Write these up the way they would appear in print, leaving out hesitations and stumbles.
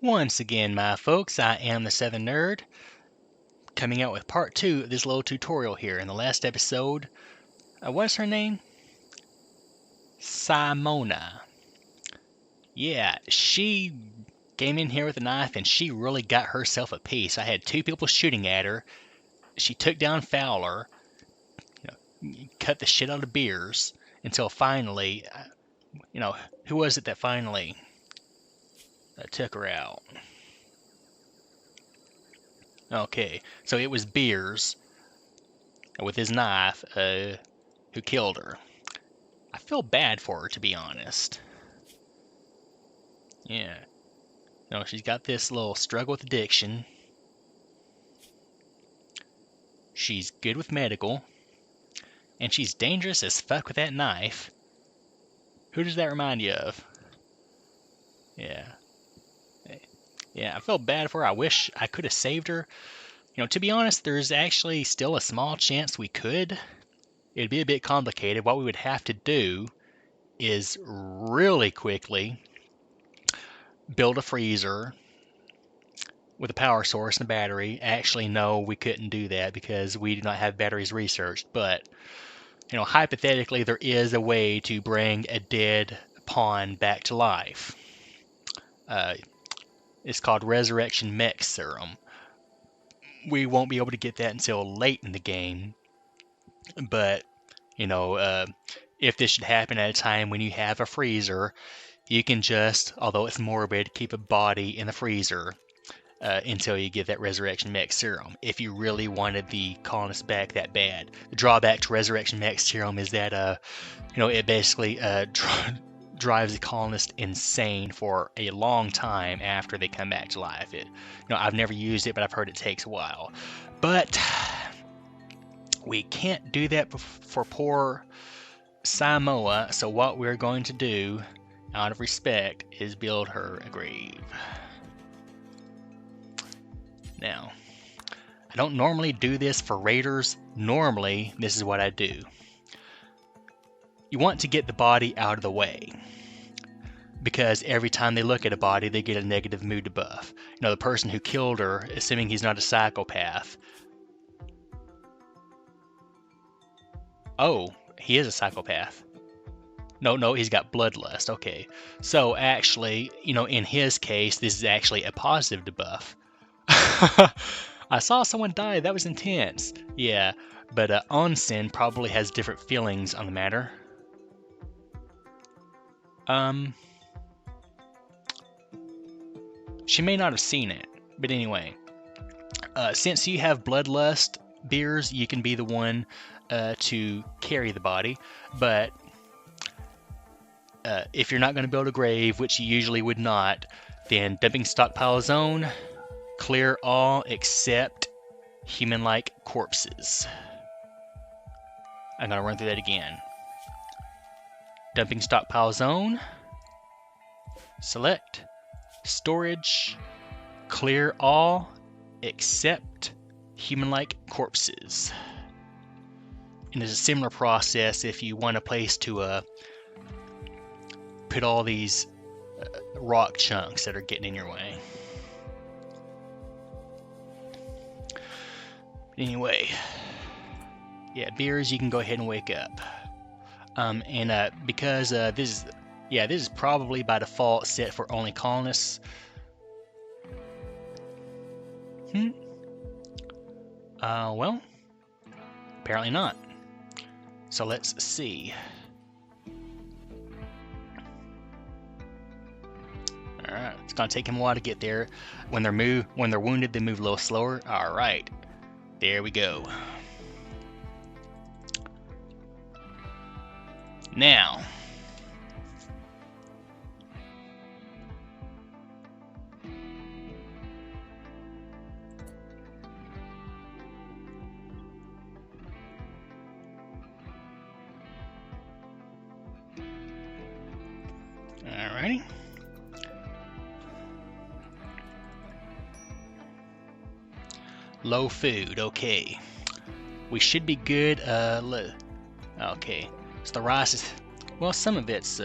Once again, my folks, I am the Southern Nerd, coming out with part 2 of this little tutorial here. In the last episode, what's her name? Simona. Yeah, she came in here with a knife and she really got herself a piece. I had 2 people shooting at her. She took down Fowler, cut the shit out of Beers, until finally, who was it that finally took her out? Okay, so it was Beers with his knife who killed her. I feel bad for her, to be honest. Yeah. She's got this little struggle with addiction. She's good with medical. And she's dangerous as fuck with that knife. Who does that remind you of? Yeah. Yeah, I feel bad for her. I wish I could have saved her. To be honest, there's actually still a small chance we could. It'd be a bit complicated. What we would have to do is really quickly build a freezer with a power source and a battery. Actually, no, we couldn't do that because we do not have batteries researched. But, hypothetically, there is a way to bring a dead pawn back to life. It's called Resurrection Mech Serum. We won't be able to get that until late in the game. But, if this should happen at a time when you have a freezer, you can just, although it's morbid, keep a body in the freezer until you get that Resurrection Mech Serum, if you really wanted the colonists back that bad. The drawback to Resurrection Mech Serum is that, it basically drives the colonist insane for a long time after they come back to life. I've never used it, but I've heard it takes a while. But we can't do that for poor Samoa, so what we're going to do, out of respect, is build her a grave. Now, I don't normally do this for raiders. Normally, this is what I do. You want to get the body out of the way, because every time they look at a body, they get a negative mood debuff. The person who killed her, assuming he's not a psychopath. Oh, he is a psychopath. No, he's got bloodlust. Okay. So actually, in his case, this is actually a positive debuff. I saw someone die. That was intense. Yeah, but Onsen probably has different feelings on the matter. She may not have seen it, but anyway. Since you have bloodlust, Beers, you can be the one to carry the body, but if you're not going to build a grave, which you usually would not, then dumping stockpile zone, clear all except human-like corpses. I'm going to run through that again. Dumping stockpile zone, select, storage, clear all except human-like corpses. And there's a similar process if you want a place to put all these rock chunks that are getting in your way. Anyway, yeah, Beers, you can go ahead and wake up. Because this is probably by default set for only colonists. Well, apparently not. So let's see. Alright, it's gonna take him a while to get there. When they're wounded, they move a little slower. Alright. There we go. Now, alrighty. Low food, okay. We should be good, okay. So the rice is, well, some of it's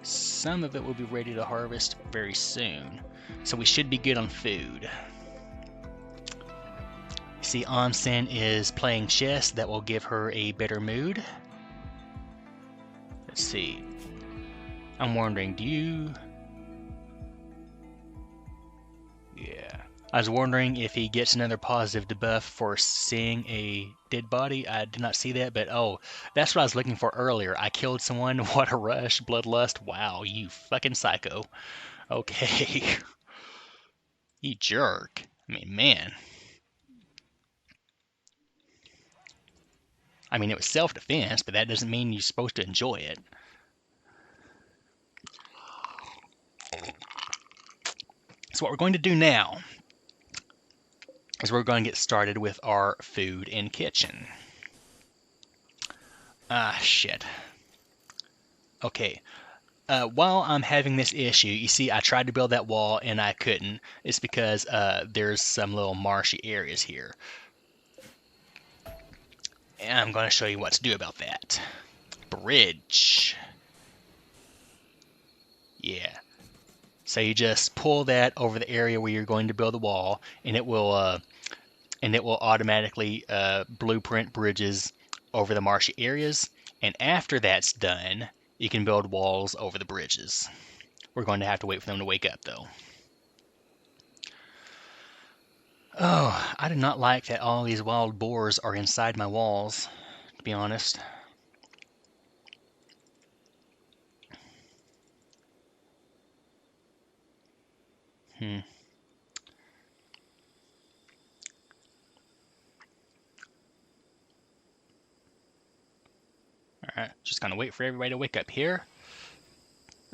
some of it will be ready to harvest very soon. So we should be good on food. See, Onsen is playing chess. That will give her a better mood. Let's see. I'm wondering, do you... Yeah. I was wondering if he gets another positive debuff for seeing a dead body. I did not see that, but oh, that's what I was looking for earlier. I killed someone. What a rush. Bloodlust. Wow, you fucking psycho. Okay. You jerk. I mean, man. I mean, it was self-defense, but that doesn't mean you're supposed to enjoy it. So what we're going to do now is we're going to get started with our food and kitchen. Ah, shit. Okay. While I'm having this issue, you see I tried to build that wall and I couldn't. It's because there's some little marshy areas here. And I'm going to show you what to do about that. Bridge. Yeah. So you just pull that over the area where you're going to build the wall, and it will automatically blueprint bridges over the marshy areas. And after that's done, you can build walls over the bridges. We're going to have to wait for them to wake up, though. Oh, I do not like that all these wild boars are inside my walls, to be honest. Alright, just gonna wait for everybody to wake up here.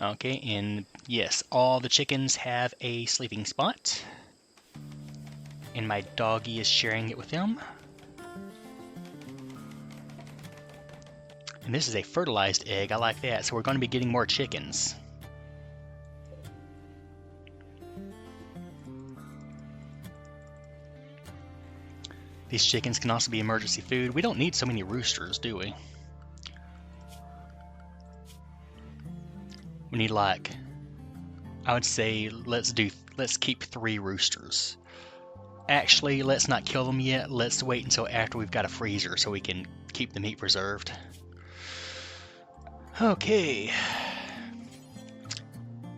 Okay, and yes, all the chickens have a sleeping spot. And my doggy is sharing it with them. And this is a fertilized egg, I like that, so we're going to be getting more chickens. These chickens can also be emergency food. We don't need so many roosters, do we? We need, like, I would say let's keep 3 roosters. Actually, let's not kill them yet. Let's wait until after we've got a freezer so we can keep the meat preserved. Okay.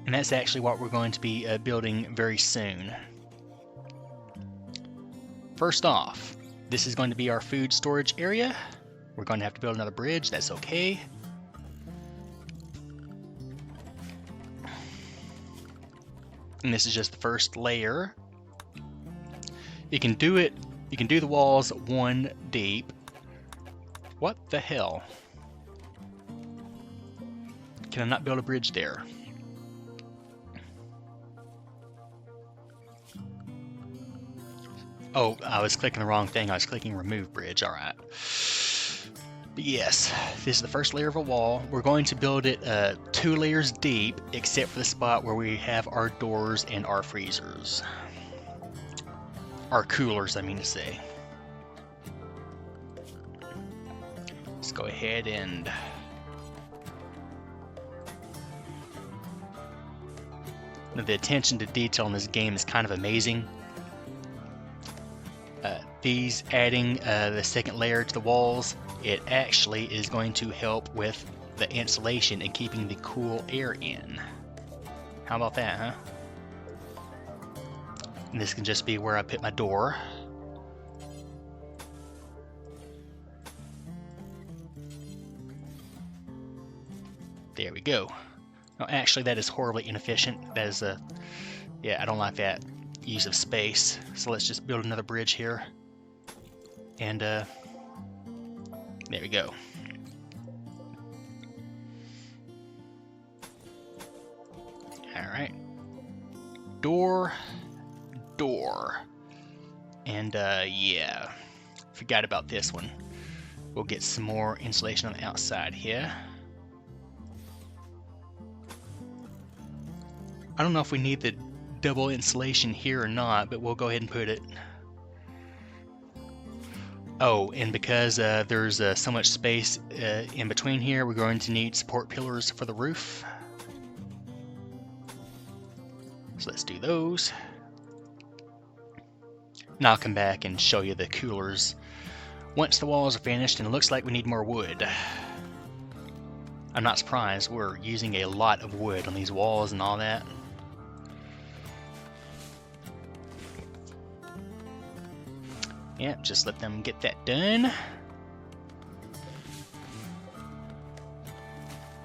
And that's actually what we're going to be building very soon. First off, this is going to be our food storage area. We're going to have to build another bridge. That's okay. And this is just the first layer. You can do the walls 1 deep. What the hell? Can I not build a bridge there? Oh, I was clicking the wrong thing. I was clicking remove bridge. Alright. But yes, this is the first layer of a wall. We're going to build it 2 layers deep, except for the spot where we have our doors and our freezers. Our coolers, I mean to say. Let's go ahead and... The attention to detail in this game is kind of amazing. These adding the second layer to the walls, it actually is going to help with the insulation and keeping the cool air in. How about that, huh? And this can just be where I put my door. There we go. No, actually, that is horribly inefficient. That is a... Yeah, I don't like that use of space. So let's just build another bridge here. And, there we go. Alright. Door. And, yeah. Forgot about this one. We'll get some more insulation on the outside here. I don't know if we need the double insulation here or not, but we'll go ahead and put it. Oh, and because there's so much space in between here, we're going to need support pillars for the roof. So let's do those. Now I'll come back and show you the coolers once the walls are finished, and it looks like we need more wood. I'm not surprised, we're using a lot of wood on these walls and all that. Yeah, just let them get that done.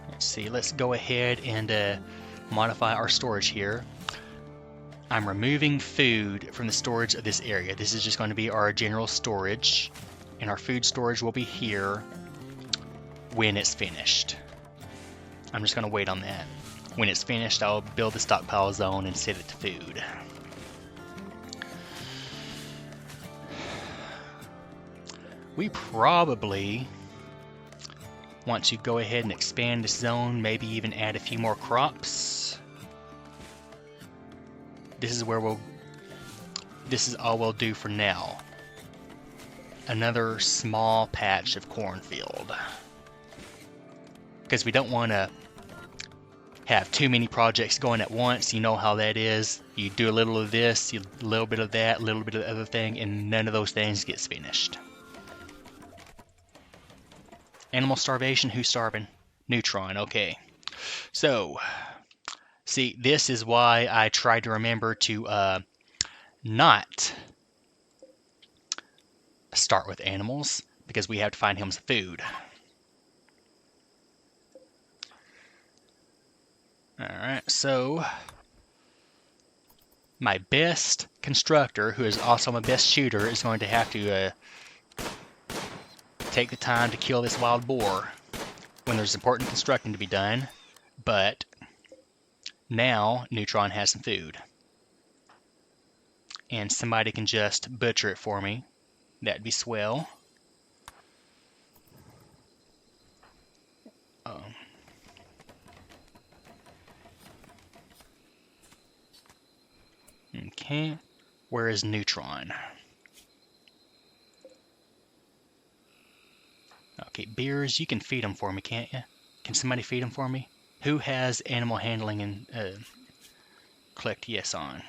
Let's see, let's go ahead and modify our storage here. I'm removing food from the storage of this area. This is just going to be our general storage, and our food storage will be here when it's finished. I'm just going to wait on that. When it's finished, I'll build the stockpile zone and set it to food. We probably want to go ahead and expand this zone, maybe even add a few more crops. This is all we'll do for now. Another small patch of cornfield. Because we don't want to have too many projects going at once. You know how that is. You do a little of this, a little bit of that, a little bit of the other thing, and none of those things gets finished. Animal starvation, who's starving? Neutron, okay. So, see, this is why I try to remember to not start with animals, because we have to find him some food. Alright, so my best constructor, who is also my best shooter, is going to have to take the time to kill this wild boar when there's important constructing to be done. But now Neutron has some food, and somebody can just butcher it for me. That'd be swell. Okay, where is Neutron? Okay, beers, you can feed them for me, can't you? Can somebody feed them for me? Who has animal handling and clicked yes on?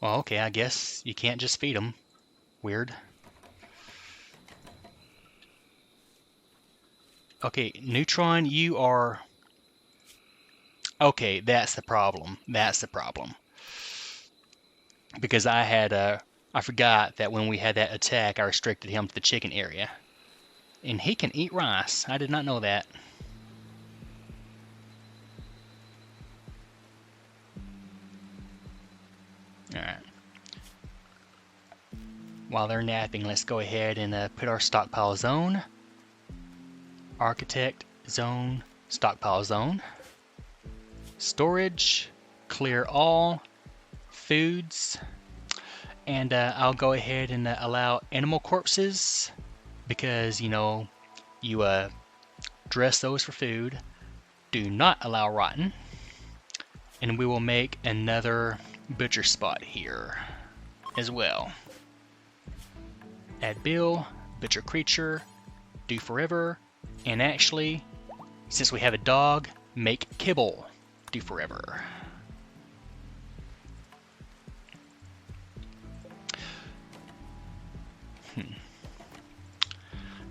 Well, okay, I guess you can't just feed them. Weird. Okay, Neutron, you are... Okay, that's the problem. That's the problem. Because I forgot that when we had that attack, I restricted him to the chicken area. And he can eat rice. I did not know that. Alright. While they're napping, let's go ahead and put our stockpile zone. Architect zone, stockpile zone. Storage, clear all. Foods. And I'll go ahead and allow animal corpses, because, you know, you dress those for food. Do not allow rotten. And we will make another butcher spot here as well. Add bill, butcher creature, do forever, and actually, since we have a dog, make kibble, do forever.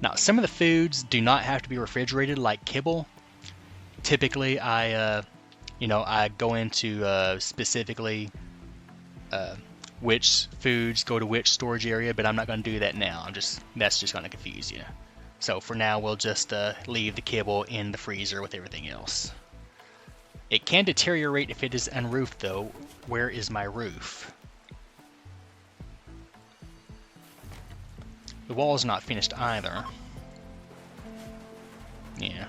Now, some of the foods do not have to be refrigerated, like kibble. Typically, I go into specifically which foods go to which storage area, but I'm not going to do that now. That's just going to confuse you. So for now, we'll just leave the kibble in the freezer with everything else. It can deteriorate if it is unroofed, though. Where is my roof? The wall is not finished either. Yeah.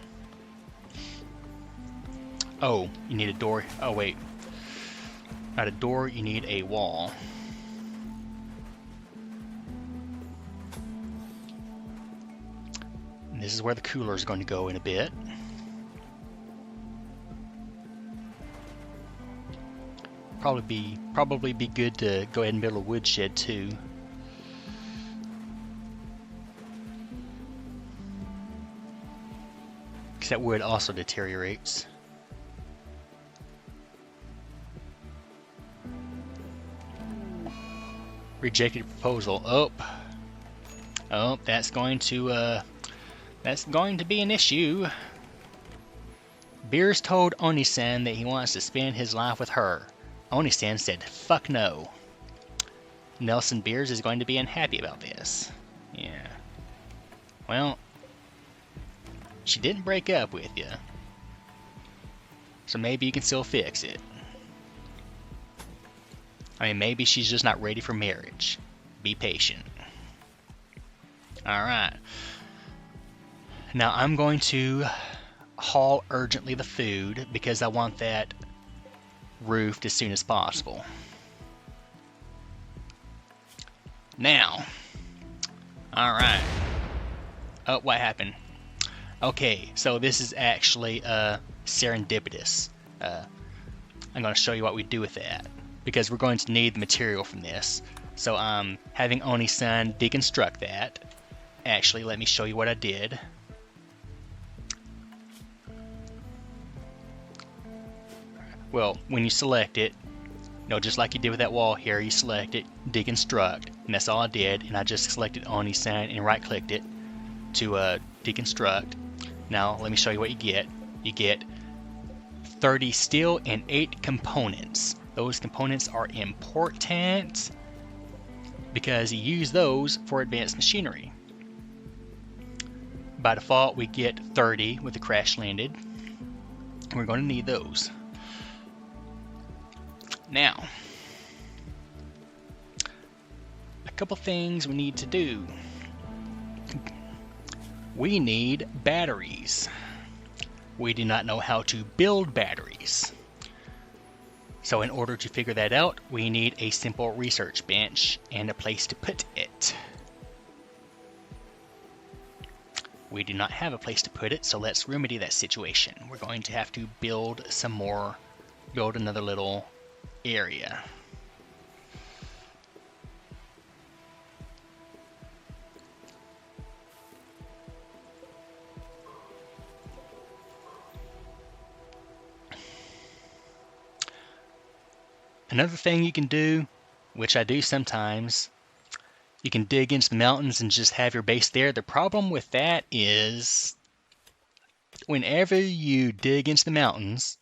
Oh, you need a door. Oh, wait. Not a door, you need a wall. And this is where the cooler is going to go in a bit. Probably be good to go ahead and build a woodshed too. because that wood also deteriorates. Rejected proposal. Oh, that's going to be an issue. Beers told Oni-san that he wants to spend his life with her. Oni-san said, "Fuck no." Nelson Beers is going to be unhappy about this. Yeah. Well, she didn't break up with you, so maybe you can still fix it. I mean, maybe she's just not ready for marriage. Be patient. Alright. Now I'm going to haul urgently the food because I want that roofed as soon as possible. Now. Alright. Oh, what happened? Okay, so this is actually serendipitous. I'm going to show you what we do with that, because we're going to need the material from this. So I'm having Oni-san deconstruct that. Actually, let me show you what I did. Well, when you select it, just like you did with that wall here, you select it, deconstruct, and that's all I did, and I just selected Oni-san and right-clicked it to deconstruct. Now, let me show you what you get. You get 30 steel and 8 components. Those components are important because you use those for advanced machinery. By default, we get 30 with the crash landed. We're going to need those. Now, a couple things we need to do. We need batteries. We do not know how to build batteries. So in order to figure that out, we need a simple research bench and a place to put it. We do not have a place to put it, so let's remedy that situation. We're going to have to build another little area. Another thing you can do, which I do sometimes, you can dig into the mountains and just have your base there. The problem with that is whenever you dig into the mountains,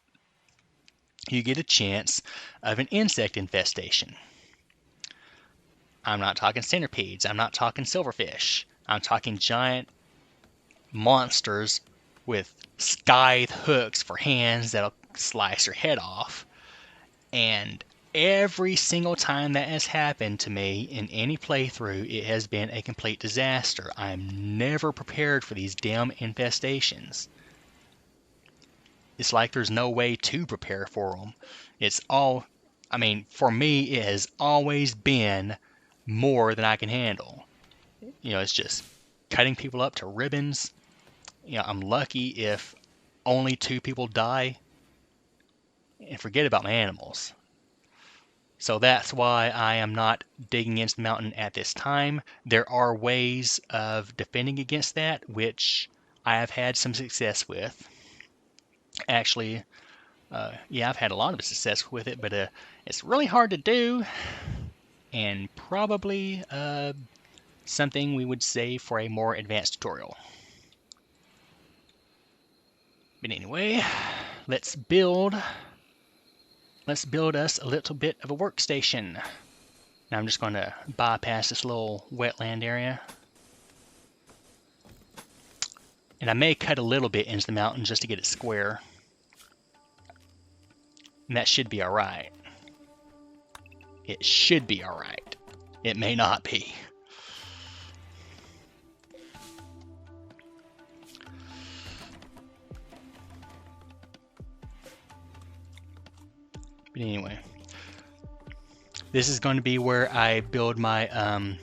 you get a chance of an insect infestation. I'm not talking centipedes. I'm not talking silverfish. I'm talking giant monsters with scythe hooks for hands that'll slice your head off. And every single time that has happened to me in any playthrough, it has been a complete disaster. I'm never prepared for these damn infestations. It's like there's no way to prepare for them. For me, it has always been more than I can handle. It's just cutting people up to ribbons. I'm lucky if only 2 people die. And forget about my animals. So that's why I am not digging into the mountain at this time. There are ways of defending against that, which I have had some success with. Actually, I've had a lot of success with it, but it's really hard to do, and probably something we would save for a more advanced tutorial. But anyway, let's build us a little bit of a workstation. Now I'm just going to bypass this little wetland area. And I may cut a little bit into the mountain just to get it square. And that should be alright. It should be alright. It may not be. But anyway, this is going to be where I build my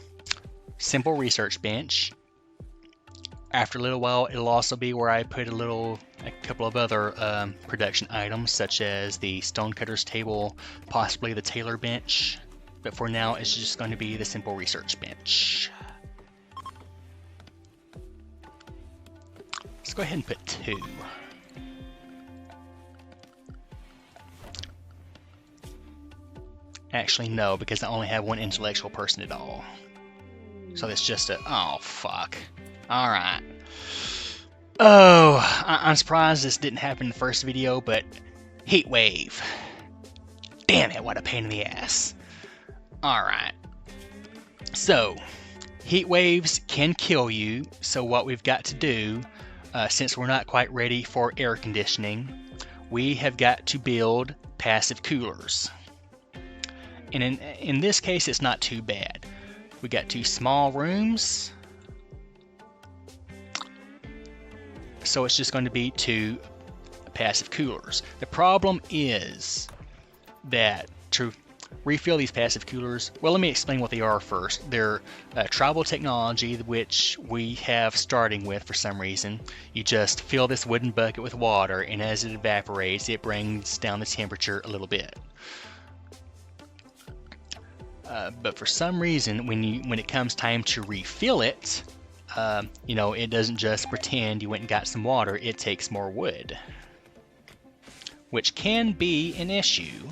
simple research bench. After a little while, it'll also be where I put a couple of other production items, such as the stonecutter's table, possibly the tailor bench. But for now, it's just going to be the simple research bench. Let's go ahead and put 2. Actually, no, because I only have 1 intellectual person at all. So that's just a... Oh, fuck. Alright. Oh, I'm surprised this didn't happen in the first video, but... Heat wave. Damn it, what a pain in the ass. Alright. So, heat waves can kill you, so what we've got to do, since we're not quite ready for air conditioning, we have got to build passive coolers. And in this case, it's not too bad. We got 2 small rooms, so it's just going to be 2 passive coolers. The problem is that to refill these passive coolers, well, let me explain what they are first. They're tribal technology, which we have starting with for some reason. You just fill this wooden bucket with water, and as it evaporates, it brings down the temperature a little bit. But for some reason, when it comes time to refill it, you know, it doesn't just pretend you went and got some water, it takes more wood. Which can be an issue.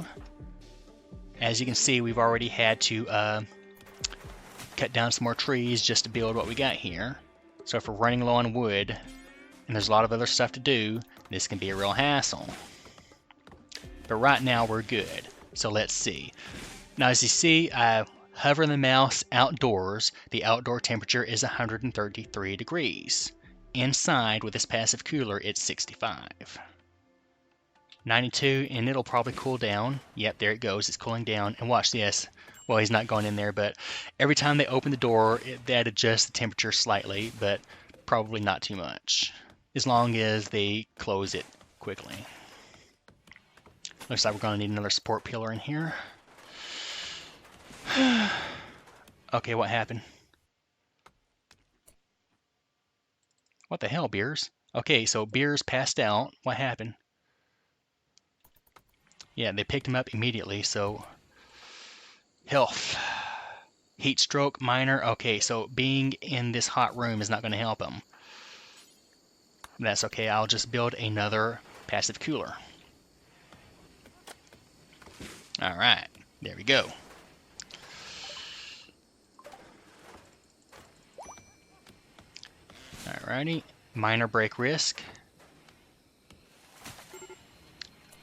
As you can see, we've already had to cut down some more trees just to build what we got here. So if we're running low on wood, and there's a lot of other stuff to do, this can be a real hassle. But right now we're good. So let's see. Now as you see, I hover the mouse outdoors. The outdoor temperature is 133 degrees. Inside with this passive cooler, it's 65. 92, and it'll probably cool down. Yep, there it goes. It's cooling down. And watch this. Well, he's not going in there, but every time they open the door, that adjusts the temperature slightly, but probably not too much. As long as they close it quickly. Looks like we're going to need another support pillar in here. Okay, what happened? What the hell, Beers? Okay, so Beers passed out. What happened? Yeah, they picked him up immediately, so... Health. Heat stroke, minor. Okay, so being in this hot room is not going to help him. That's okay, I'll just build another passive cooler. Alright, there we go. Alrighty, minor break risk.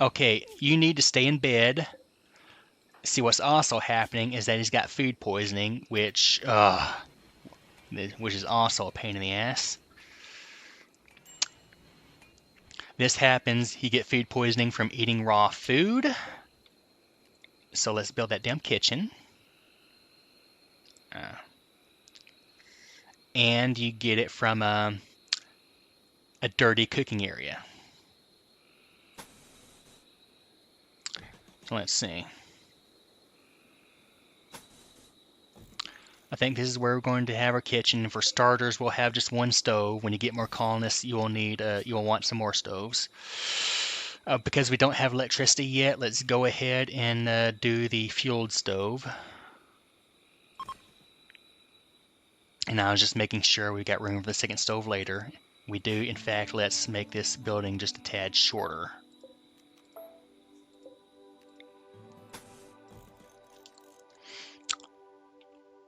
Okay, you need to stay in bed. See, what's also happening is that he's got food poisoning, which is also a pain in the ass. This happens, you get food poisoning from eating raw food. So let's build that damn kitchen. And you get it from a dirty cooking area. So let's see. I think this is where we're going to have our kitchen. For starters, we'll have just 1 stove. When you get more colonists, you will want some more stoves. Because we don't have electricity yet, let's go ahead and do the fueled stove. And I was just making sure we got room for the second stove later. We do, in fact. Let's make this building just a tad shorter.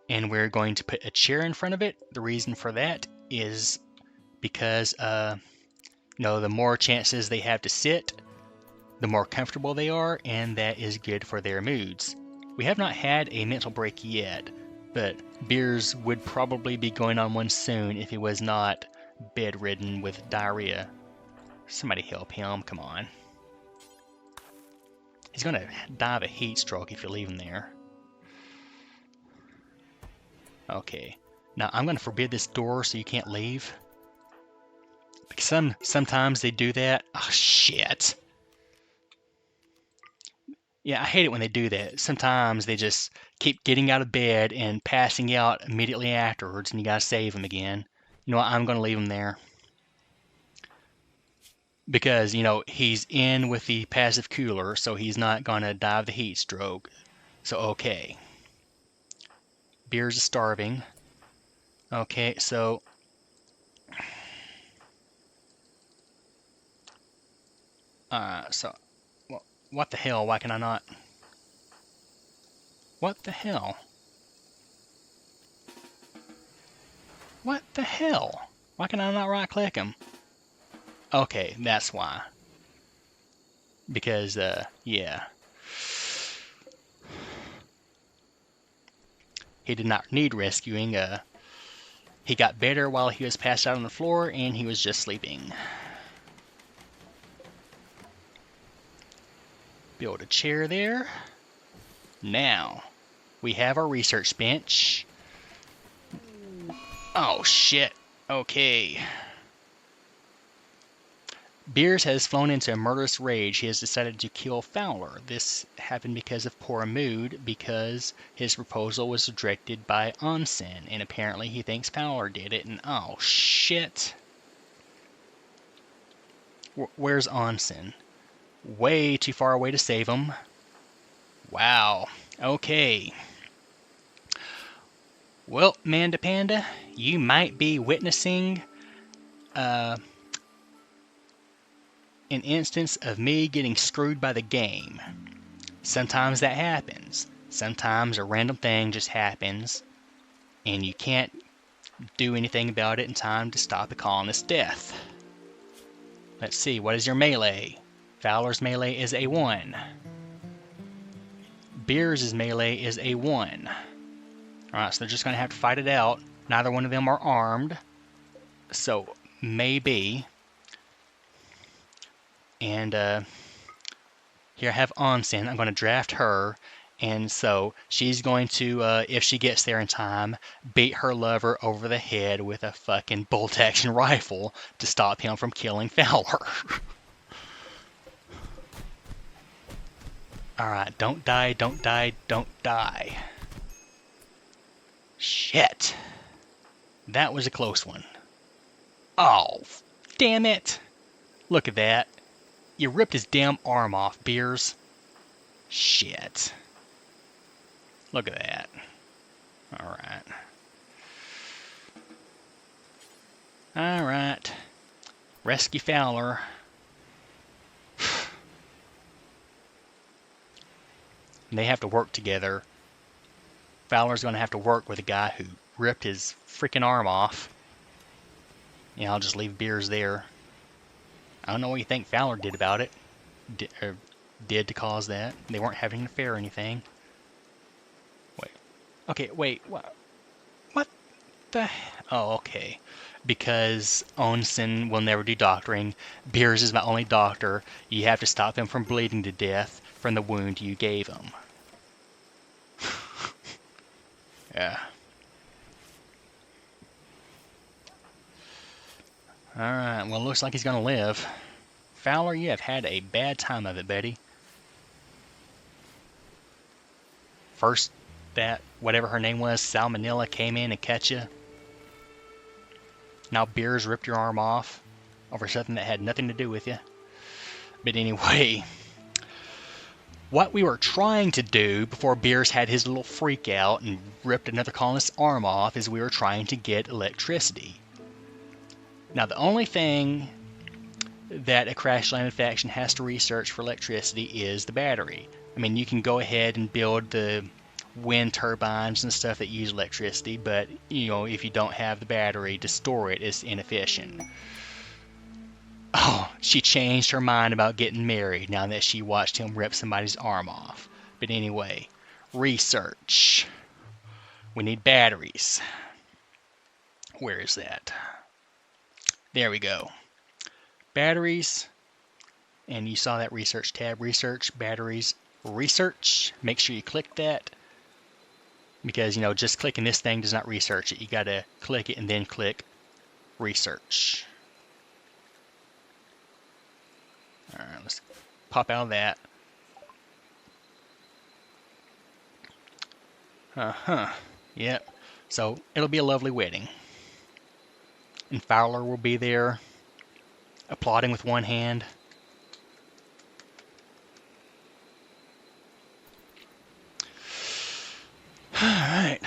And we're going to put a chair in front of it. The reason for that is because you know, the more chances they have to sit, the more comfortable they are, and that is good for their moods. We have not had a mental break yet, but Beers would probably be going on one soon if he was not bedridden with diarrhea. Somebody help him, come on. He's going to die of a heat stroke if you leave him there. Okay, now I'm going to forbid this door so you can't leave. Because sometimes they do that. Oh, shit. Yeah, I hate it when they do that. Sometimes they just keep getting out of bed and passing out immediately afterwards, and you gotta save them again. You know what, I'm gonna leave him there. Because, you know, he's in with the passive cooler, so he's not gonna die of the heat stroke. So, okay. Beers is starving. Okay, so... So, what the hell? Why can I not? What the hell? What the hell? Why can I not right-click him? Okay, that's why. Because, yeah. He did not need rescuing. He got better while he was passed out on the floor, and he was just sleeping. Build a chair there. Now, we have our research bench. Oh, shit. Okay. Beers has flown into a murderous rage. He has decided to kill Fowler. This happened because of poor mood, because his proposal was rejected by Onsen, and apparently he thinks Fowler did it, and oh, shit. Where's Onsen? Way too far away to save him. Wow. Okay. Well, Manda Panda, you might be witnessing an instance of me getting screwed by the game. Sometimes that happens. Sometimes a random thing just happens, and you can't do anything about it in time to stop a colonist's death. Let's see, what is your melee? Fowler's melee is a 1. Beers' melee is a 1. Alright, so they're just going to have to fight it out. Neither one of them are armed, so maybe. And here I have Onsen. I'm going to draft her, and so she's going to, if she gets there in time, beat her lover over the head with a fucking bolt-action rifle to stop him from killing Fowler. Alright, don't die, don't die, don't die. Shit. That was a close one. Oh, damn it. Look at that. You ripped his damn arm off, Beers. Shit. Look at that. Alright. Alright. Rescue Fowler. They have to work together. Fowler's going to have to work with a guy who ripped his freaking arm off. Yeah, I'll just leave Beers there. I don't know what you think Fowler did about it. Did to cause that. They weren't having an affair or anything. Wait. Okay, wait. What the... Oh, okay. Because Onsen will never do doctoring. Beers is my only doctor. You have to stop him from bleeding to death from the wound you gave him. Yeah. Alright, well, looks like he's gonna live. Fowler, you have had a bad time of it, buddy. First, that, whatever her name was, Salmonella came in and cut you. Now Beers ripped your arm off over something that had nothing to do with you. But anyway, what we were trying to do before Beers had his little freak out and ripped another colonist's arm off is we were trying to get electricity. Now, the only thing that a crash-landed faction has to research for electricity is the battery. I mean, you can go ahead and build the wind turbines and stuff that use electricity, but, you know, if you don't have the battery to store it, it's inefficient. Oh, she changed her mind about getting married now that she watched him rip somebody's arm off. But anyway, research. We need batteries. Where is that? There we go. Batteries. And you saw that research tab. Research, batteries, research. Make sure you click that. Because, you know, just clicking this thing does not research it. You got to click it and then click research. Alright, let's pop out of that. Yep. So, it'll be a lovely wedding. And Fowler will be there, applauding with one hand. Alright.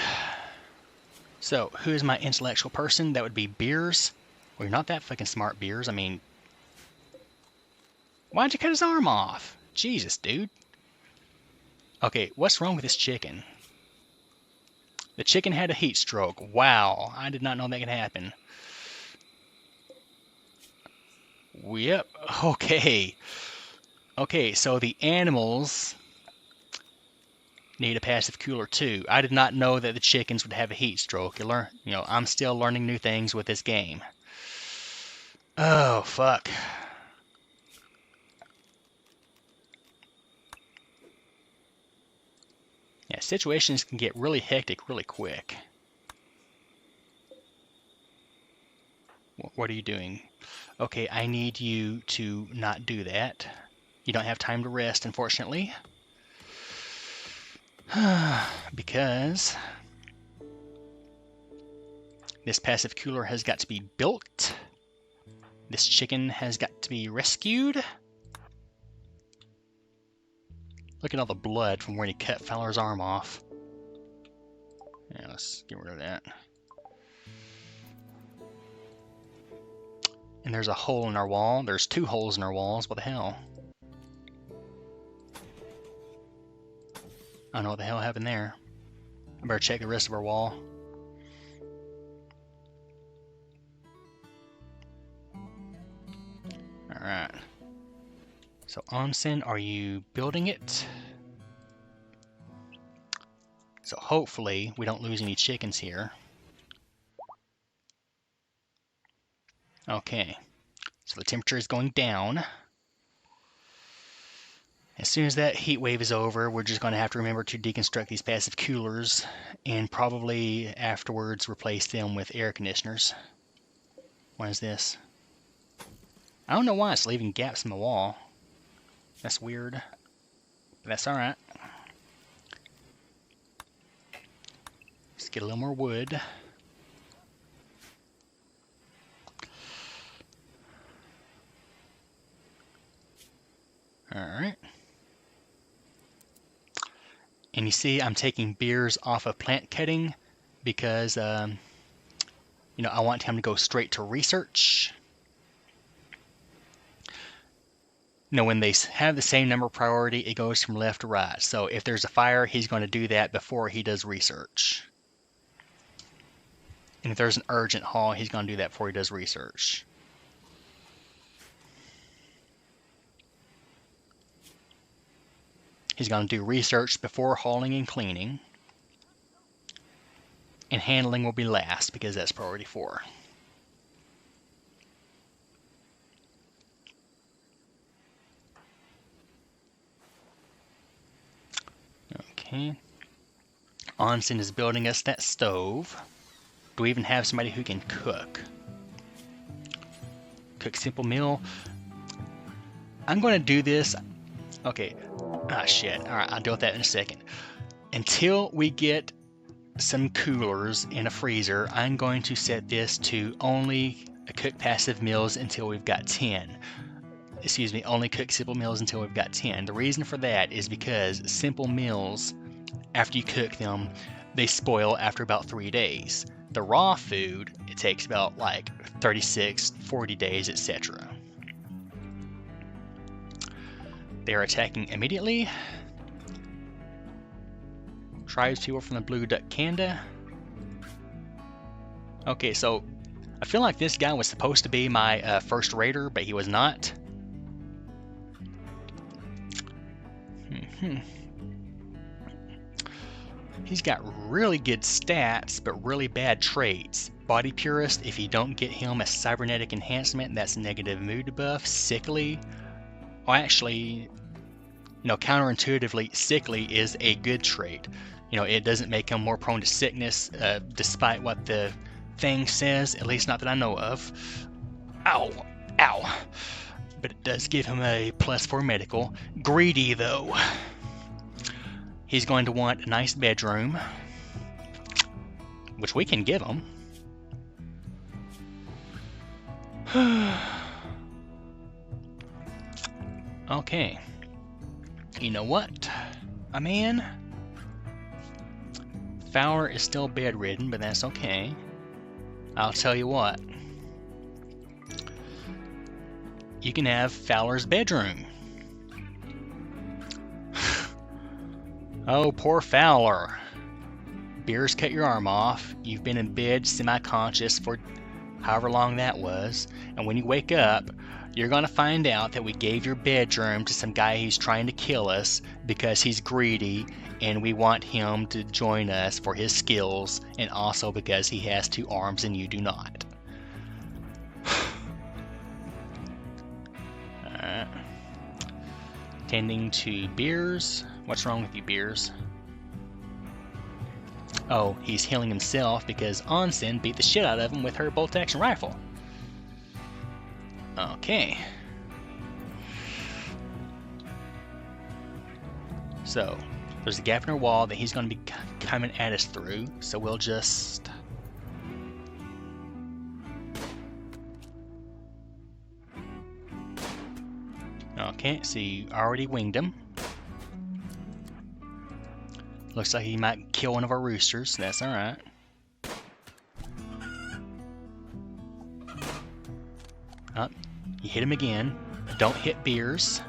So, who is my intellectual person? That would be Beers. Well, you're not that fucking smart, Beers. I mean, Why'd you cut his arm off? Jesus, dude. Okay, what's wrong with this chicken? The chicken had a heat stroke. Wow, I did not know that could happen. Yep, okay. Okay, so the animals need a passive cooler too. I did not know that the chickens would have a heat stroke. I'm still learning new things with this game. Oh, fuck. Yeah, situations can get really hectic really quick. What are you doing? Okay, I need you to not do that. You don't have time to rest, unfortunately. Because this passive cooler has got to be built. This chicken has got to be rescued. Look at all the blood from when he cut Fowler's arm off. Yeah, let's get rid of that. And there's a hole in our wall. There's 2 holes in our walls. What the hell? I don't know what the hell happened there. I better check the rest of our wall. Alright. So, Onsen, are you building it? So hopefully we don't lose any chickens here. Okay. So the temperature is going down. As soon as that heat wave is over, we're just going to have to remember to deconstruct these passive coolers and probably afterwards replace them with air conditioners. What is this? I don't know why it's leaving gaps in the wall. That's weird. But that's alright. Let's get a little more wood. Alright. And you see I'm taking beers off of plant cutting because, I want him to go straight to research. When they have the same number priority, it goes from left to right. So if there's a fire, he's going to do that before he does research. And if there's an urgent haul, he's going to do that before he does research. He's going to do research before hauling and cleaning. And handling will be last because that's priority 4. Okay. Onsen is building us that stove. Do we even have somebody who can cook? Cook simple meal. I'm going to do this. Okay. Ah, shit. Alright, I'll deal with that in a second. Until we get some coolers in a freezer, I'm going to set this to only cook passive meals until we've got 10. Excuse me, only cook simple meals until we've got 10. The reason for that is because simple meals, after you cook them, they spoil after about 3 days. The raw food, it takes about like 36, 40 days, etc. They are attacking immediately. Tribespeople from the Blue Duck Kanda. Okay, so I feel like this guy was supposed to be my first raider, but he was not. He's got really good stats, but really bad traits. Body Purist, if you don't get him a cybernetic enhancement, that's negative mood debuff. Sickly, well, actually, counterintuitively, sickly is a good trait. It doesn't make him more prone to sickness, despite what the thing says, at least not that I know of. Ow, ow. But it does give him a +4 medical. Greedy, though. He's going to want a nice bedroom, which we can give him. Okay. You know what, my man? Fowler is still bedridden, but that's okay. I'll tell you what. you can have Fowler's bedroom. Oh, poor Fowler. Beers cut your arm off. You've been in bed semi-conscious for however long that was. And when you wake up, you're going to find out that we gave your bedroom to some guy who's trying to kill us because he's greedy and we want him to join us for his skills and also because he has 2 arms and you do not. Alright. Tending to Beers. What's wrong with you, Beers? Oh, he's healing himself because Onsen beat the shit out of him with her bolt-action rifle. Okay. So, there's a gap in our wall that he's going to be coming at us through, so we'll just... Okay, so you already winged him. Looks like he might kill one of our roosters. That's alright. Oh, you hit him again. Don't hit Beers.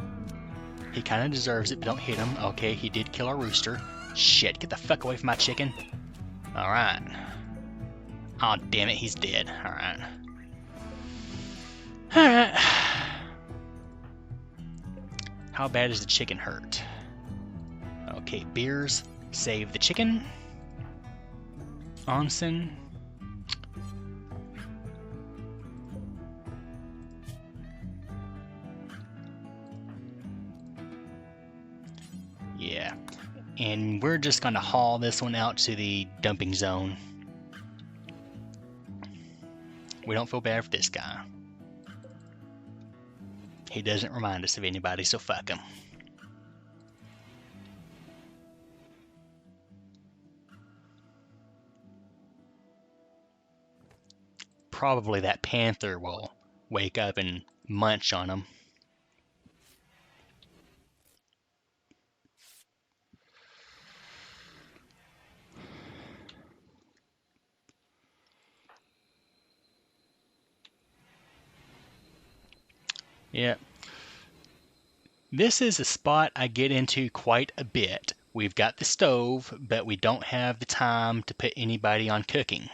He kind of deserves it, but don't hit him. Okay, he did kill our rooster. Shit, get the fuck away from my chicken. Alright. Oh, damn it, he's dead. Alright. Alright. How bad is the chicken hurt? Okay, Beers. Save the chicken. Onsen. Yeah. And we're just going to haul this one out to the dumping zone. We don't feel bad for this guy. He doesn't remind us of anybody, so fuck him. Probably that panther will wake up and munch on him. Yeah. This is a spot I get into quite a bit. We've got the stove, but we don't have the time to put anybody on cooking.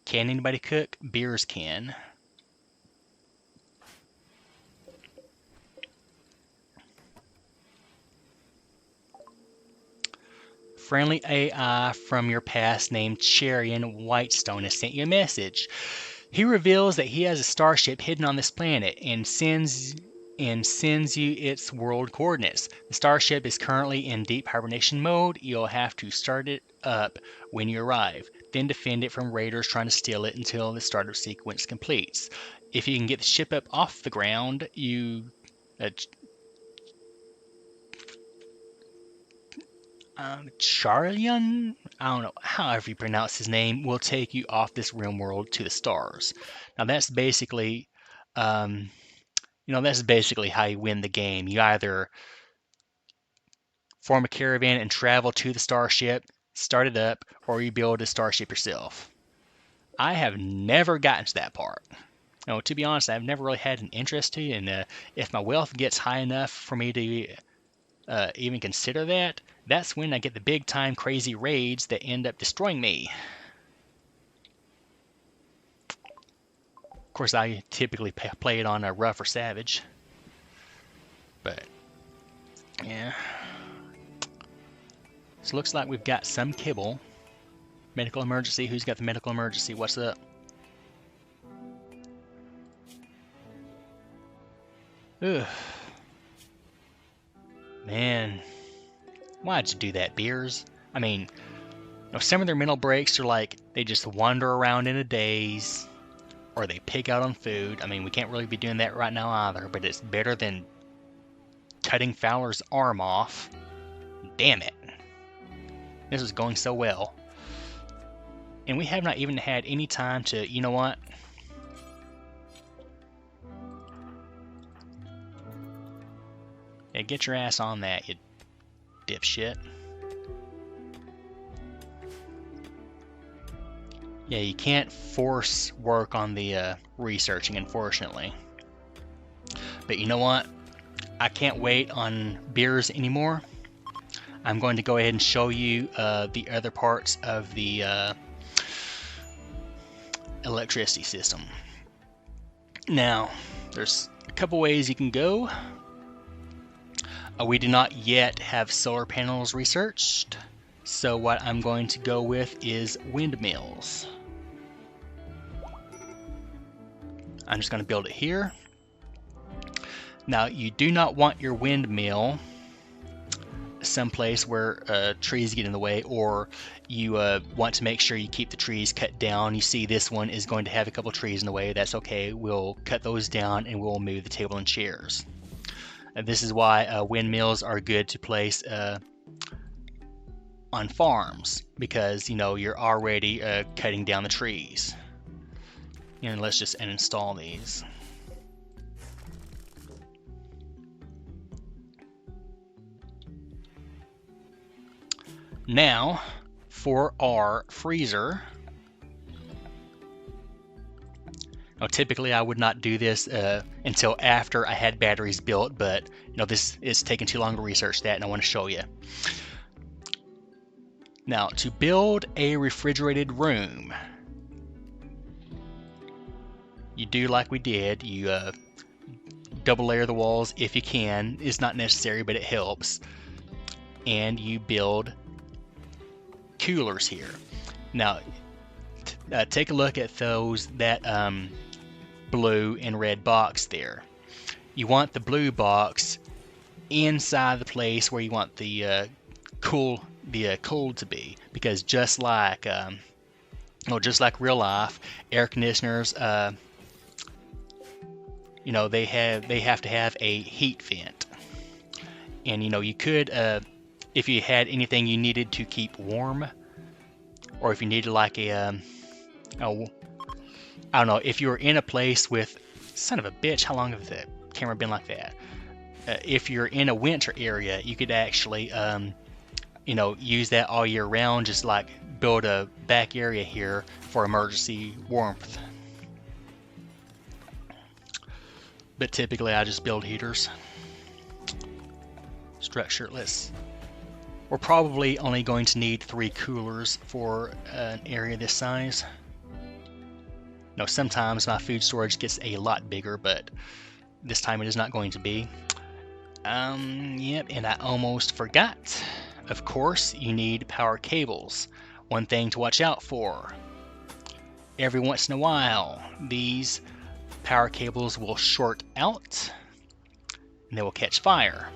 Can anybody cook? Beers can. Friendly AI from your past named Cherian Whitestone has sent you a message. He reveals that he has a starship hidden on this planet and sends you its world coordinates. The starship is currently in deep hibernation mode. You'll have to start it up when you arrive, then defend it from raiders trying to steal it until the startup sequence completes. If you can get the ship up off the ground, Charian, I don't know, however you pronounce his name, will take you off this RimWorld to the stars. Now that's basically, that's basically how you win the game. You either form a caravan and travel to the starship, start it up, or you build a starship yourself. I have never gotten to that part. No, to be honest, I've never really had an interest to, and if my wealth gets high enough for me to even consider that, that's when I get the big time crazy raids that end up destroying me. Of course, I typically play it on a rough or savage, but yeah. So looks like we've got some kibble. Medical emergency. Who's got the medical emergency? What's up? Ugh. Man, why'd you do that, Beers? I mean, some of their mental breaks are like they just wander around in a daze, or they pick out on food. I mean, we can't really be doing that right now either, but it's better than cutting Fowler's arm off. Damn it. This is going so well. And we have not even had any time to, you know what? Yeah, get your ass on that, you dipshit. Yeah, you can't force work on the researching, unfortunately. But you know what? I can't wait on beers anymore. I'm going to go ahead and show you the other parts of the electricity system. Now, there's a couple ways you can go. We do not yet have solar panels researched, so what I'm going to go with is windmills. I'm just going to build it here. Now, you do not want your windmill someplace where trees get in the way, or you want to make sure you keep the trees cut down. You see this one is going to have a couple trees in the way. That's okay. We'll cut those down and we'll move the table and chairs. This is why windmills are good to place on farms, because you're already cutting down the trees. And let's just install these. Now for our freezer. Now, typically I would not do this until after I had batteries built, but this is taking too long to research that, and I want to show you. Now, to build a refrigerated room, you do like we did. You double layer the walls if you can. It's not necessary, but it helps. And you build coolers here. Now, take a look at that blue and red box there. You want the blue box inside the place where you want the cold to be, because just like real life, air conditioners, they have to have a heat vent, and you could if you had anything you needed to keep warm, or if you needed like a I don't know, if you were in a place with, son of a bitch, how long have the camera been like that? If you're in a winter area, you could actually use that all year round. Just like build a back area here for emergency warmth. But typically I just build heaters. Structure, we're probably only going to need 3 coolers for an area this size. Now, sometimes my food storage gets a lot bigger, but this time it is not going to be. Yep, and I almost forgot. Of course, you need power cables. One thing to watch out for. Every once in a while, these power cables will short out and they will catch fire.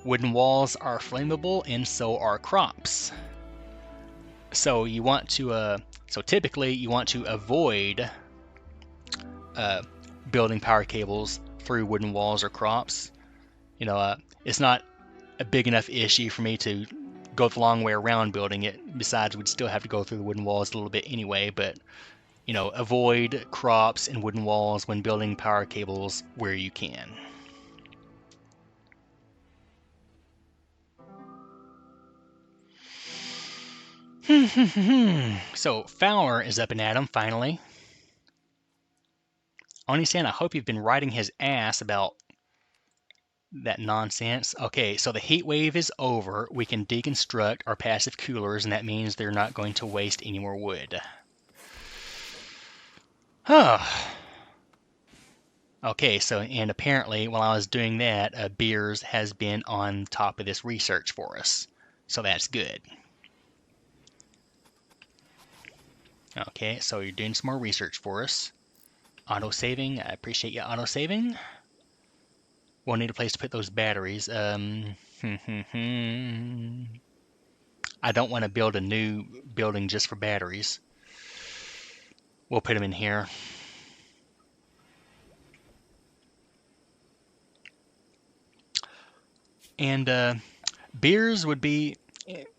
Wooden walls are flammable, and so are crops. So you want to, typically you want to avoid building power cables through wooden walls or crops. It's not a big enough issue for me to go the long way around building it. Besides, we'd still have to go through the wooden walls a little bit anyway, but avoid crops and wooden walls when building power cables where you can. So Fowler is up and at 'em finally. Oni-san, I hope you've been riding his ass about that nonsense. Okay, so the heat wave is over. We can deconstruct our passive coolers, and that means they're not going to waste any more wood. Okay, so, and apparently while I was doing that, Beers has been on top of this research for us. So that's good. Okay, so you're doing some more research for us. Auto-saving, I appreciate you auto-saving. We'll need a place to put those batteries. I don't want to build a new building just for batteries. We'll put them in here. And Beers would be,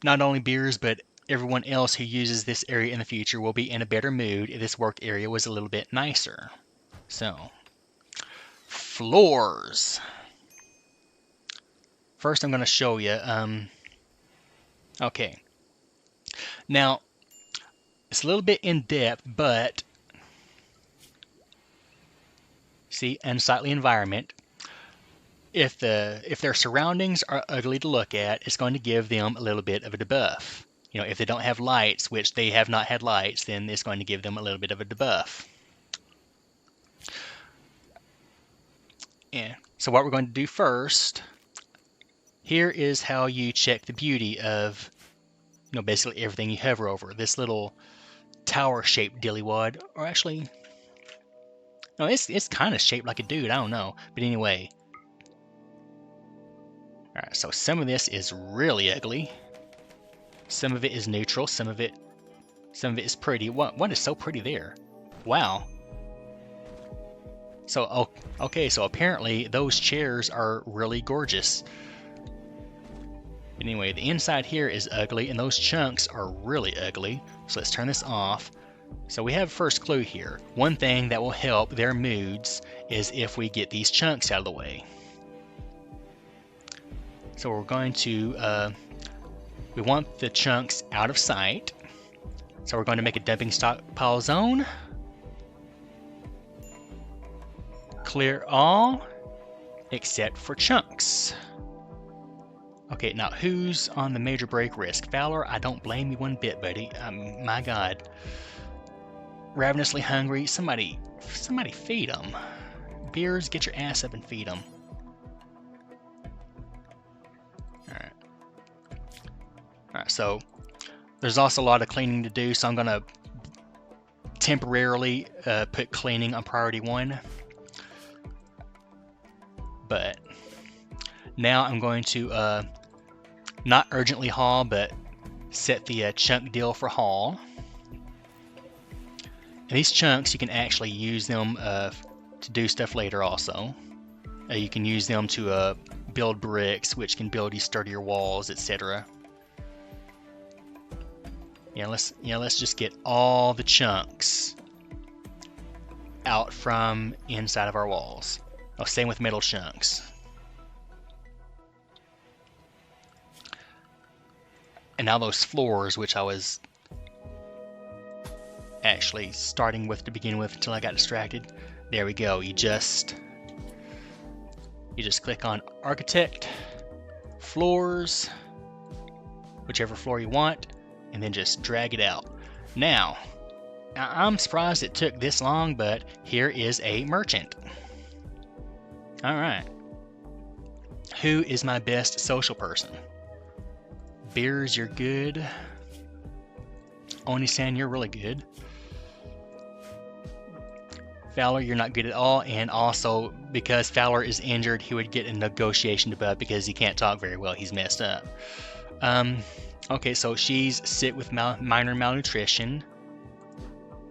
not only Beers, but everyone else who uses this area in the future will be in a better mood if this work area was a little bit nicer. So, floors. First I'm going to show you, okay. Now, It's a little bit in depth, but see, unsightly environment. If their surroundings are ugly to look at, it's going to give them a little bit of a debuff. You know, if they don't have lights, which they have not had lights, then it's going to give them a little bit of a debuff. Yeah. So what we're going to do first, here is how you check the beauty of, you know, basically everything you hover over. This little tower-shaped dillywad, or actually, no, it's kind of shaped like a dude. I don't know, but anyway. All right. So some of this is really ugly. Some of it is neutral. Some of it is pretty. What is so pretty there? Wow. So, oh, okay, so apparently those chairs are really gorgeous. Anyway, the inside here is ugly, and those chunks are really ugly. So let's turn this off. So we have first clue here. One thing that will help their moods is if we get these chunks out of the way. So we're going to, we want the chunks out of sight. So we're going to make a dumping stockpile zone. Clear all except for chunks. Okay, now who's on the major break risk? Fowler, I don't blame you one bit, buddy. My God. Ravenously hungry. Somebody feed them. Beers, get your ass up and feed them. Alright, so there's also a lot of cleaning to do, so I'm going to temporarily put cleaning on priority 1. But now I'm going to not urgently haul, but set the chunk deal for haul. And these chunks, you can actually use them to do stuff later also. You can use them to build bricks, which can build you sturdier walls, etc. Let's just get all the chunks out from inside of our walls. Oh, same with metal chunks. And now those floors, which I was actually starting with to begin with until I got distracted. There we go. You just click on Architect, Floors, whichever floor you want, and then just drag it out. Now, I'm surprised it took this long, but here is a merchant. Alright. Who is my best social person? Beers, you're good. Oni-san, you're really good. Fowler, you're not good at all, and also, because Fowler is injured, he would get a negotiation debuff because he can't talk very well. He's messed up. Okay, so she's sick with minor malnutrition.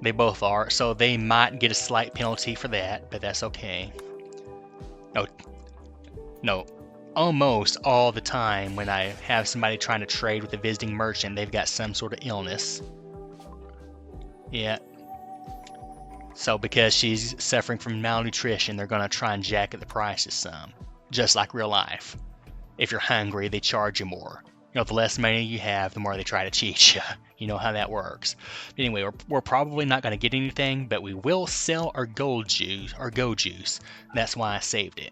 They both are, so they might get a slight penalty for that, but that's okay. No. Almost all the time when I have somebody trying to trade with a visiting merchant, they've got some sort of illness. Yeah. So because she's suffering from malnutrition, they're going to try and jack up the prices some. Just like real life. If you're hungry, they charge you more. You know, the less money you have, the more they try to cheat you. You know how that works. But anyway, we're probably not going to get anything, but we will sell our gold juice, our go juice. That's why I saved it.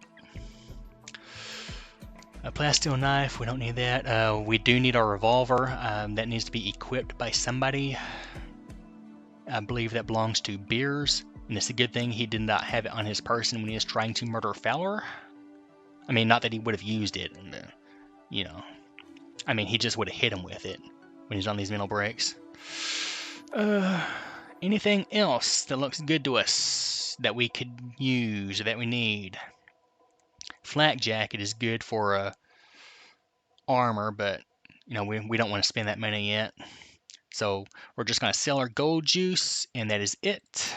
A plasteel knife, we don't need that. We do need our revolver. That needs to be equipped by somebody. I believe that belongs to Beers, and it's a good thing he did not have it on his person when he was trying to murder Fowler. I mean, not that he would have used it, you know. I mean, he just would have hit him with it when he's on these mental breaks. Anything else that looks good to us that we could use or that we need? Flak jacket is good for armor, but you know we don't want to spend that money yet. So we're just going to sell our gold juice, and that is it.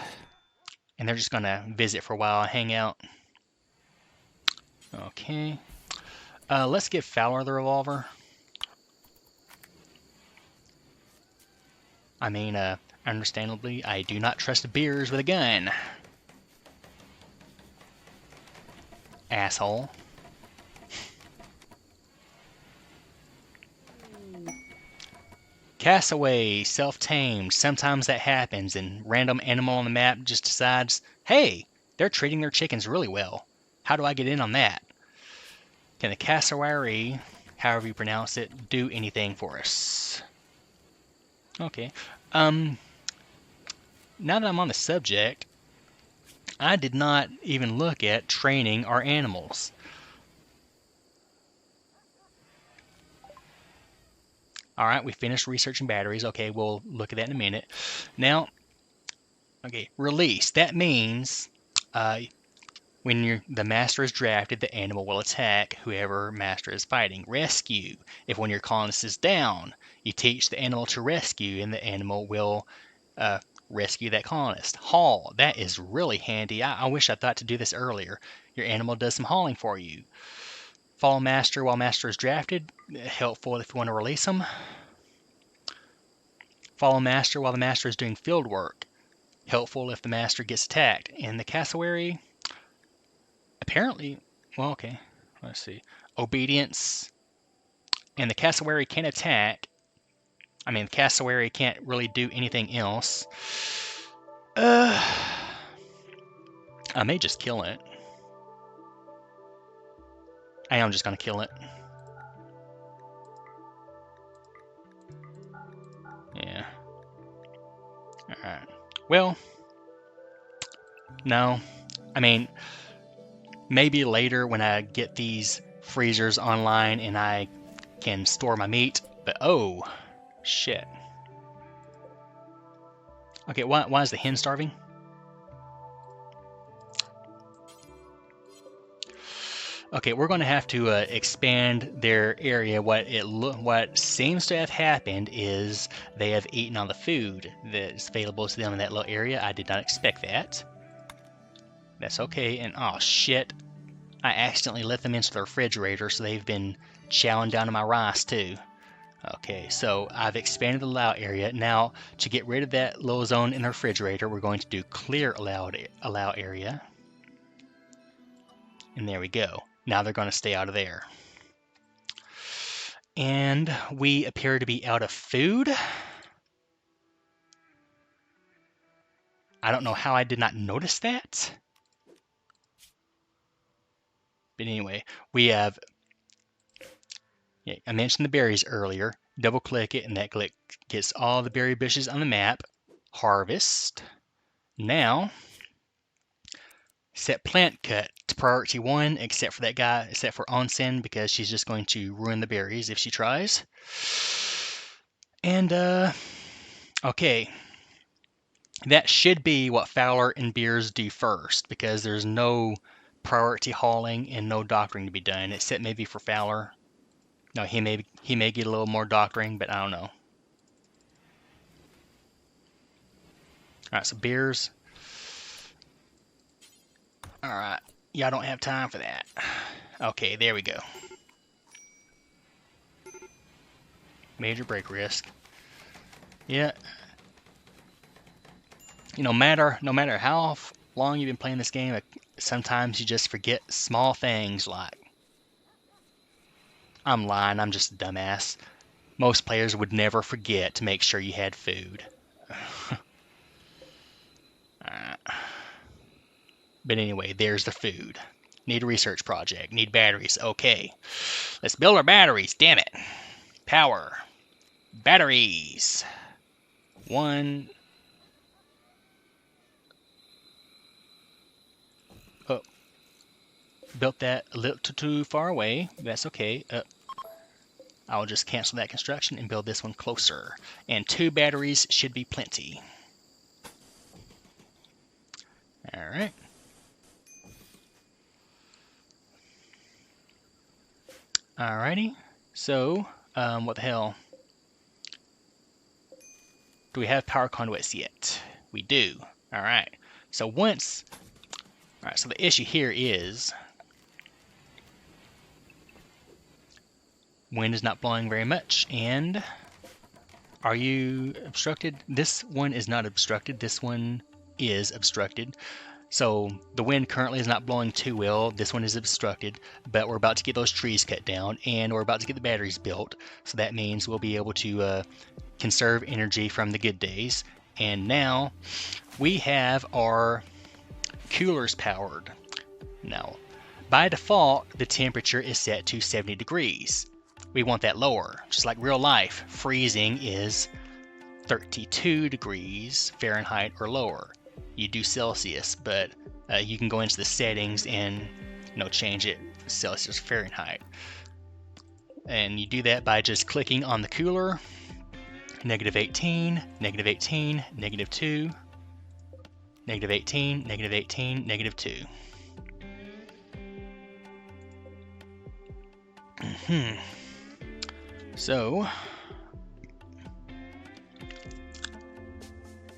And they're just going to visit for a while, hang out. Okay. Let's give Fowler the revolver. I mean, understandably, I do not trust Beers with a gun. Asshole. Castaway, self-tamed. Sometimes that happens, and random animal on the map just decides, hey, they're treating their chickens really well. How do I get in on that? Can the cassowary, however you pronounce it, do anything for us? Okay. Now that I'm on the subject, I did not even look at training our animals. Alright, we finished researching batteries. Okay, we'll look at that in a minute. Now, okay, release. That means when the master is drafted, the animal will attack whoever master is fighting. Rescue. If one of your colonists is down, you teach the animal to rescue, and the animal will rescue that colonist. Haul. That is really handy. I wish I thought to do this earlier. Your animal does some hauling for you. Follow master while master is drafted. Helpful if you want to release them. Follow master while the master is doing field work. Helpful if the master gets attacked. And the cassowary, apparently, well, okay, let's see. Obedience. And the cassowary can attack. I mean, the cassowary can't really do anything else. I may just kill it. I am just going to kill it. Yeah. Alright. Well, no. I mean, maybe later when I get these freezers online and I can store my meat, but oh, shit. Okay, why is the hen starving? Okay, we're going to have to expand their area. What seems to have happened is they have eaten all the food that's available to them in that little area. I did not expect that. That's okay. And oh shit, I accidentally let them into the refrigerator, so they've been chowing down on my rice too. Okay, so I've expanded the allow area. Now, to get rid of that little zone in the refrigerator, we're going to do clear allow area. And there we go. Now they're going to stay out of there. And we appear to be out of food. I don't know how I did not notice that. But anyway, we have, yeah, I mentioned the berries earlier. Double click it and that gets all the berry bushes on the map. Harvest. Now, set plant cut to priority 1, except for that guy, except for Onsen, because she's just going to ruin the berries if she tries. And, okay. That should be what Fowler and Beers do first, because there's no priority hauling and no doctoring to be done, except maybe for Fowler. No, he may get a little more doctoring, but I don't know. Alright, so Beers. Alright, yeah, I don't have time for that. Okay, there we go. Major break risk. Yeah. You know, no matter how long you've been playing this game, sometimes you just forget small things like... I'm lying, I'm just a dumbass. Most players would never forget to make sure you had food. But anyway, there's the food. Need a research project. Need batteries. Okay. Let's build our batteries. Damn it. Power. Batteries. 1. Oh. Built that a little too far away. That's okay. I'll just cancel that construction and build this one closer. And 2 batteries should be plenty. Alright. Alrighty. So, what the hell? Do we have power conduits yet? We do. Alright. So once... Alright, so the issue here is... wind is not blowing very much, and... Are you obstructed? This one is not obstructed. This one is obstructed. So the wind currently is not blowing too well. This one is obstructed, but we're about to get those trees cut down, and we're about to get the batteries built. So that means we'll be able to conserve energy from the good days. And now we have our coolers powered. Now, by default, the temperature is set to 70 degrees. We want that lower, just like real life. Freezing is 32 degrees Fahrenheit or lower. You do Celsius, but you can go into the settings and change it Celsius or Fahrenheit. And you do that by just clicking on the cooler. -18, -18, -2, -18, -18, -2.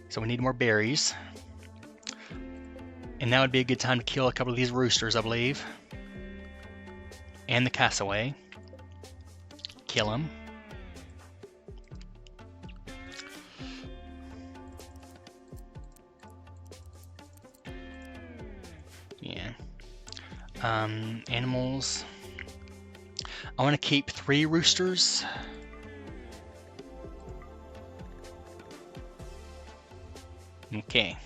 So we need more berries. And now would be a good time to kill a couple of these roosters, I believe. And the cassowary. Kill them. Yeah. Animals. I want to keep 3 roosters. Okay.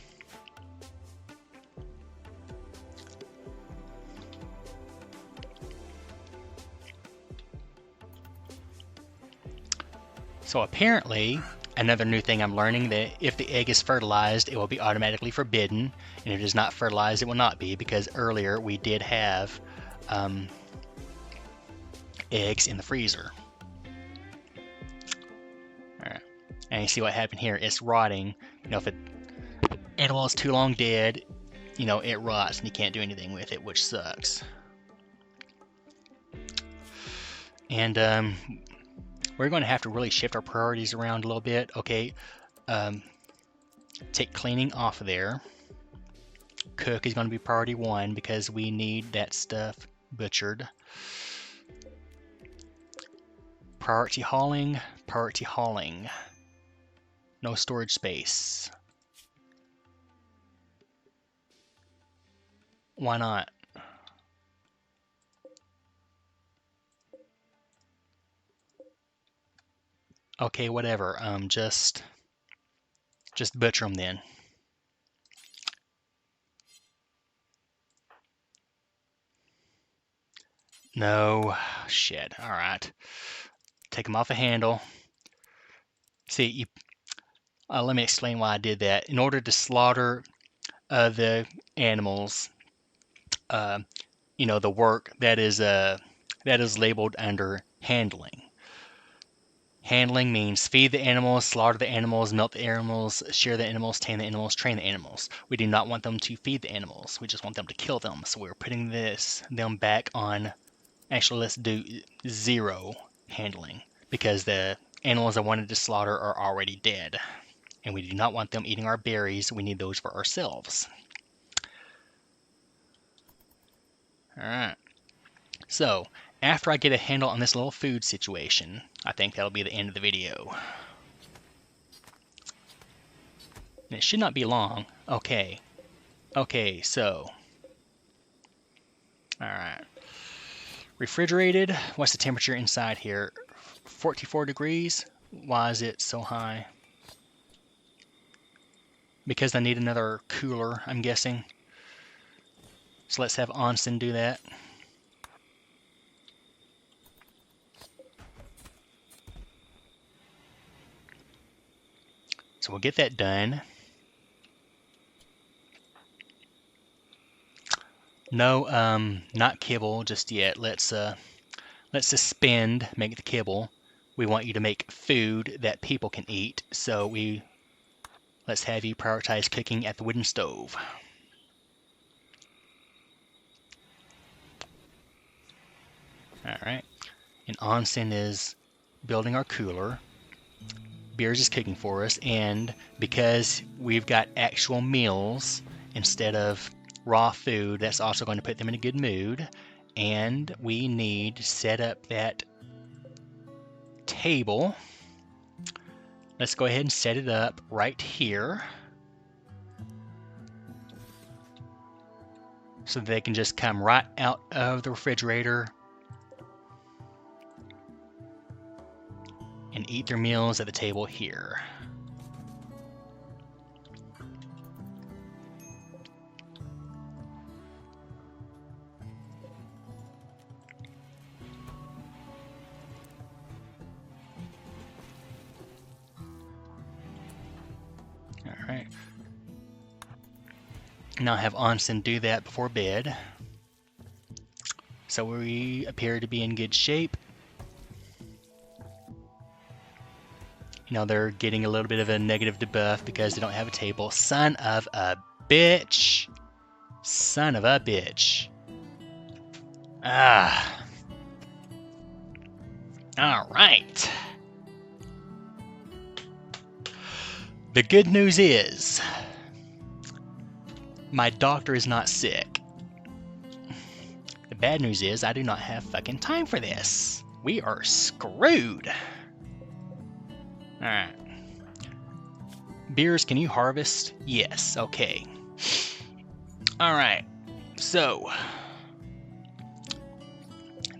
So apparently, another new thing I'm learning, that if the egg is fertilized, it will be automatically forbidden, and if it is not fertilized, it will not be, because earlier we did have eggs in the freezer. Alright. And you see what happened here, it's rotting. If an animal is too long dead, it rots and you can't do anything with it, which sucks. And we're going to have to really shift our priorities around a little bit. Okay, take cleaning off of there. Cook is going to be priority 1 because we need that stuff butchered. Priority hauling, priority hauling. No storage space. Why not? Okay, whatever. Just butcher them then. No, shit. All right, take them off the handle. See, let me explain why I did that. In order to slaughter the animals, the work that is labeled under handling. Handling means feed the animals, slaughter the animals, milk the animals, shear the animals, tame the animals, train the animals. We do not want them to feed the animals. We just want them to kill them. So we're putting them back on. Actually, let's do 0 handling, because the animals I wanted to slaughter are already dead. And we do not want them eating our berries. We need those for ourselves. Alright. So, after I get a handle on this little food situation, I think that'll be the end of the video. And it should not be long. Okay. Okay, so. Alright. Refrigerated. What's the temperature inside here? 44 degrees. Why is it so high? Because I need another cooler, I'm guessing. So let's have Onsen do that. So we'll get that done. No, not kibble just yet. Let's suspend, make the kibble. We want you to make food that people can eat. So let's have you prioritize cooking at the wooden stove. Alright. And Onsen is building our cooler. Beers is cooking for us, and because we've got actual meals instead of raw food, that's also going to put them in a good mood. And we need to set up that table. Let's go ahead and set it up right here. so they can just come right out of the refrigerator and eat their meals at the table here. Alright. Now have Onsen do that before bed. So we appear to be in good shape. You know, they're getting a little bit of a negative debuff because they don't have a table. Son of a bitch. Son of a bitch. Ah. Alright. The good news is, my doctor is not sick. The bad news is, I do not have fucking time for this. We are screwed. Alright. Beers, can you harvest? Yes, okay. Alright, so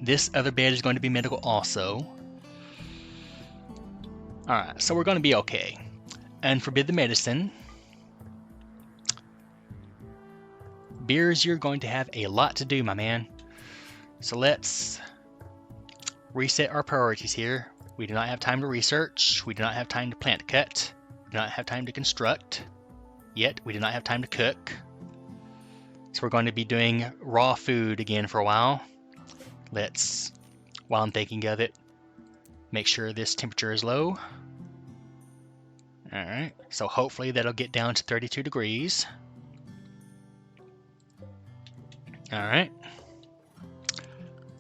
this other bed is going to be medical also. Alright, so we're going to be okay. Unforbid the medicine. Beers, you're going to have a lot to do, my man. So let's reset our priorities here. We do not have time to research. We do not have time to plant cut. We do not have time to construct. Yet, we do not have time to cook. So we're going to be doing raw food again for a while. Let's, while I'm thinking of it, make sure this temperature is low. Alright, so hopefully that'll get down to 32 degrees. Alright.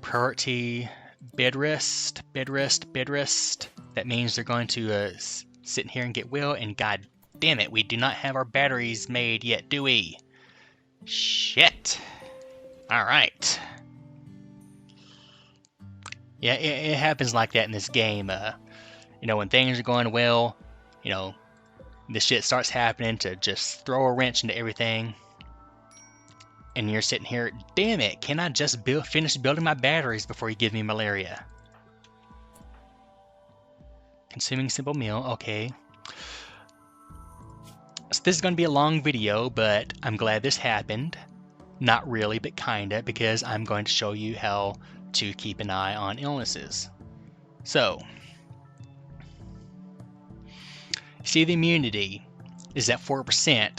Priority bed rest, bed rest, bed rest. That means they're going to sit in here and get well, and god damn it, we do not have our batteries made yet, do we? Shit. Alright. Yeah, it happens like that in this game. You know, when things are going well, you know, this shit starts happening to just throw a wrench into everything. And you're sitting here, damn it, can I just finish building my batteries before you give me malaria? Consuming simple meal, okay. So this is going to be a long video, but I'm glad this happened. Not really, but kinda, because I'm going to show you how to keep an eye on illnesses. So, see, the immunity is at 4%.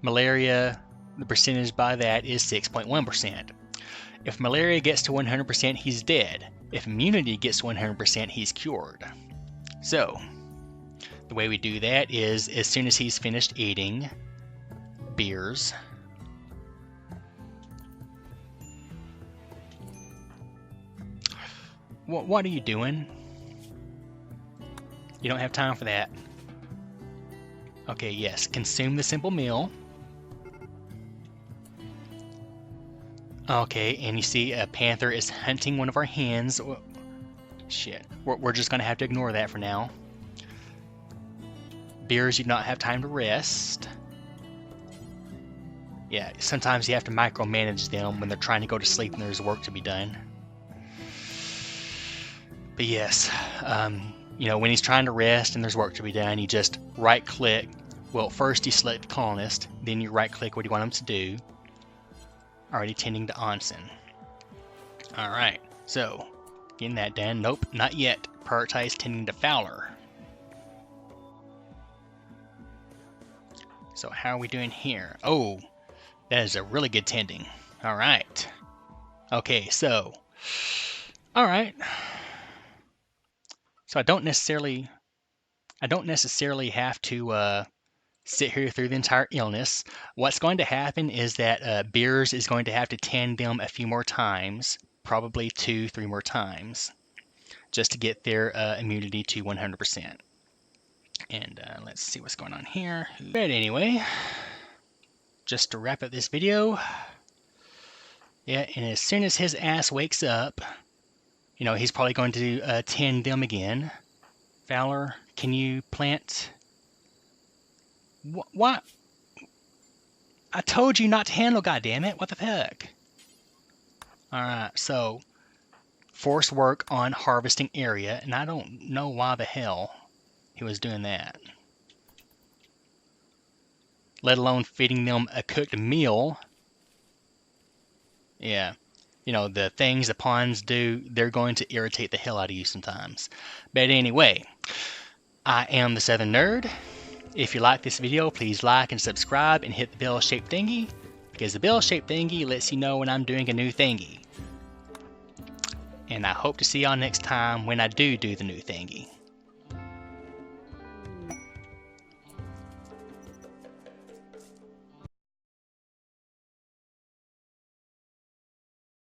Malaria, the percentage by that is 6.1%. If malaria gets to 100%, he's dead. If immunity gets to 100%, he's cured. So, the way we do that is, as soon as he's finished eating beers, what are you doing? You don't have time for that. Okay, yes, consume the simple meal. Okay, and you see a panther is hunting one of our hens. Shit, we're just gonna have to ignore that for now. Beers, you do not have time to rest. Yeah, sometimes you have to micromanage them when they're trying to go to sleep and there's work to be done. But yes, you know, when he's trying to rest and there's work to be done, you just right-click. Well, first you select the colonist, then you right-click what you want him to do. Already tending to onsen. Alright, so, getting that done. Nope, not yet. Prioritize tending to Fowler. So how are we doing here? Oh, that is a really good tending. Alright. Okay, so, alright. So I don't necessarily have to sit here through the entire illness. What's going to happen is that Beers is going to have to tend them a few more times, probably 2-3 more times, just to get their immunity to 100%. And let's see what's going on here. But anyway, just to wrap up this video, yeah, and as soon as his ass wakes up, you know, he's probably going to tend them again. Fowler, can you plant? What? I told you not to handle, goddammit. What the heck? Alright, so forced work on harvesting area, and I don't know why the hell he was doing that. Let alone feeding them a cooked meal. Yeah. You know, the things the pawns do, they're going to irritate the hell out of you sometimes. But anyway, I am the Southern Nerd. If you like this video, please like and subscribe and hit the bell-shaped thingy, because the bell-shaped thingy lets you know when I'm doing a new thingy. And I hope to see y'all next time when I do the new thingy.